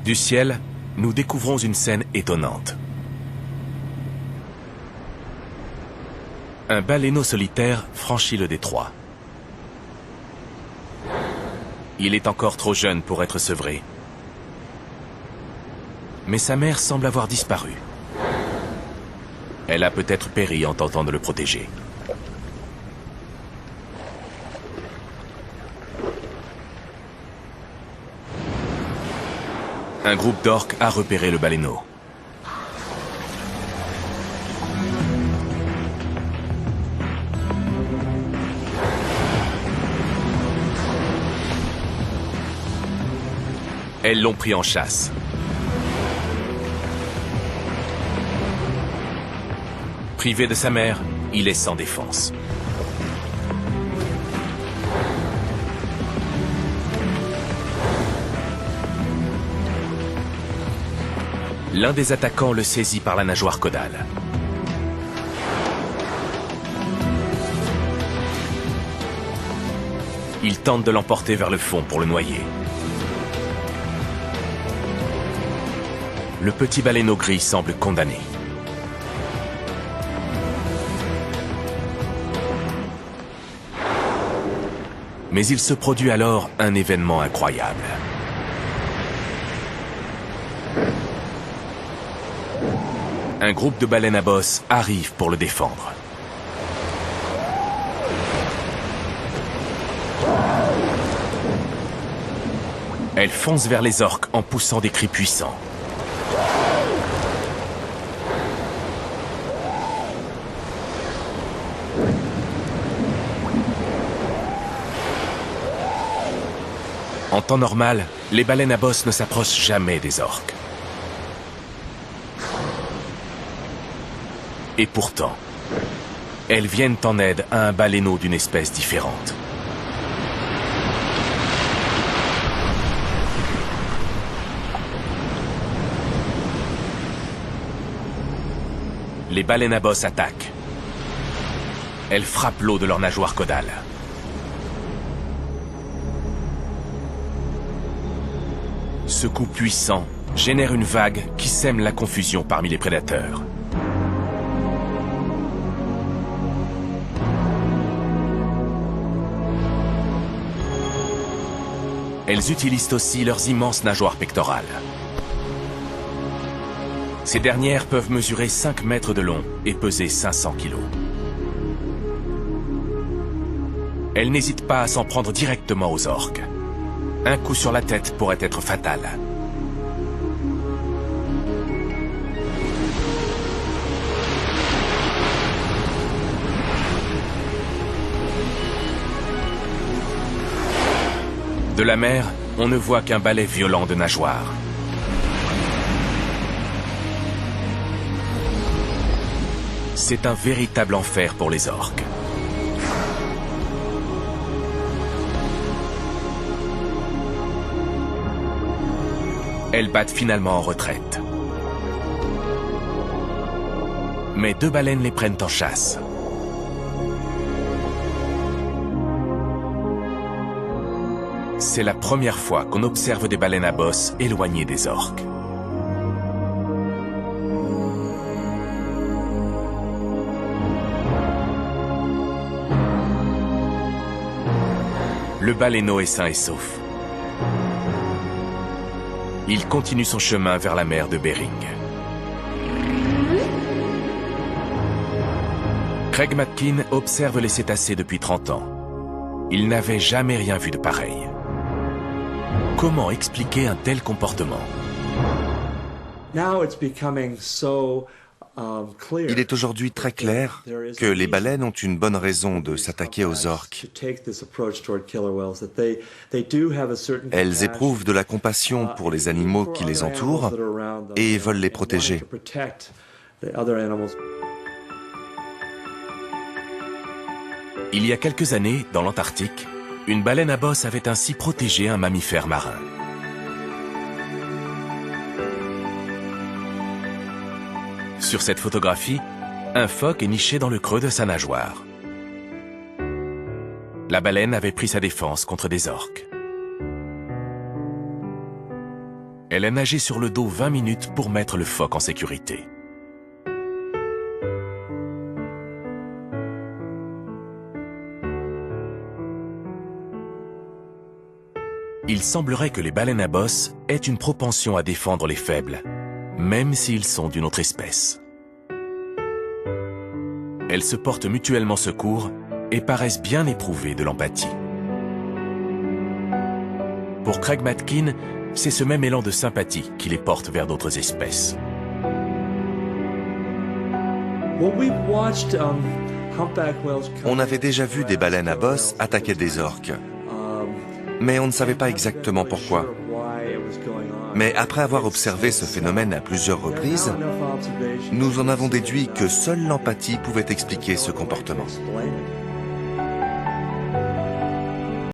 Du ciel, nous découvrons une scène étonnante. Un baleineau solitaire franchit le détroit. Il est encore trop jeune pour être sevré. Mais sa mère semble avoir disparu. Elle a peut-être péri en tentant de le protéger. Un groupe d'orques a repéré le baleineau. Elles l'ont pris en chasse. Privé de sa mère, il est sans défense. L'un des attaquants le saisit par la nageoire caudale. Il tente de l'emporter vers le fond pour le noyer. Le petit baleineau gris semble condamné. Mais il se produit alors un événement incroyable. Un groupe de baleines à bosse arrive pour le défendre. Elle fonce vers les orques en poussant des cris puissants. En temps normal, les baleines à bosse ne s'approchent jamais des orques. Et pourtant, elles viennent en aide à un baleineau d'une espèce différente. Les baleines à bosse attaquent. Elles frappent l'eau de leur nageoire caudale. Ce coup puissant génère une vague qui sème la confusion parmi les prédateurs. Elles utilisent aussi leurs immenses nageoires pectorales. Ces dernières peuvent mesurer 5 mètres de long et peser 500 kilos. Elles n'hésitent pas à s'en prendre directement aux orques. Un coup sur la tête pourrait être fatal. De la mer, on ne voit qu'un balai violent de nageoires. C'est un véritable enfer pour les orques. Elles battent finalement en retraite. Mais 2 baleines les prennent en chasse. C'est la première fois qu'on observe des baleines à bosse éloignées des orques. Le baleineau est sain et sauf. Il continue son chemin vers la mer de Bering. Craig Matkin observe les cétacés depuis 30 ans. Il n'avait jamais rien vu de pareil. Comment expliquer un tel comportement? Il est aujourd'hui très clair que les baleines ont une bonne raison de s'attaquer aux orques. Elles éprouvent de la compassion pour les animaux qui les entourent et veulent les protéger. Il y a quelques années, dans l'Antarctique, une baleine à bosse avait ainsi protégé un mammifère marin. Sur cette photographie, un phoque est niché dans le creux de sa nageoire. La baleine avait pris sa défense contre des orques. Elle a nagé sur le dos 20 minutes pour mettre le phoque en sécurité. Il semblerait que les baleines à bosse aient une propension à défendre les faibles, même s'ils sont d'une autre espèce. Elles se portent mutuellement secours et paraissent bien éprouvées de l'empathie. Pour Craig Matkin, c'est ce même élan de sympathie qui les porte vers d'autres espèces. On avait déjà vu des baleines à bosse attaquer des orques, mais on ne savait pas exactement pourquoi. Mais après avoir observé ce phénomène à plusieurs reprises, nous en avons déduit que seule l'empathie pouvait expliquer ce comportement.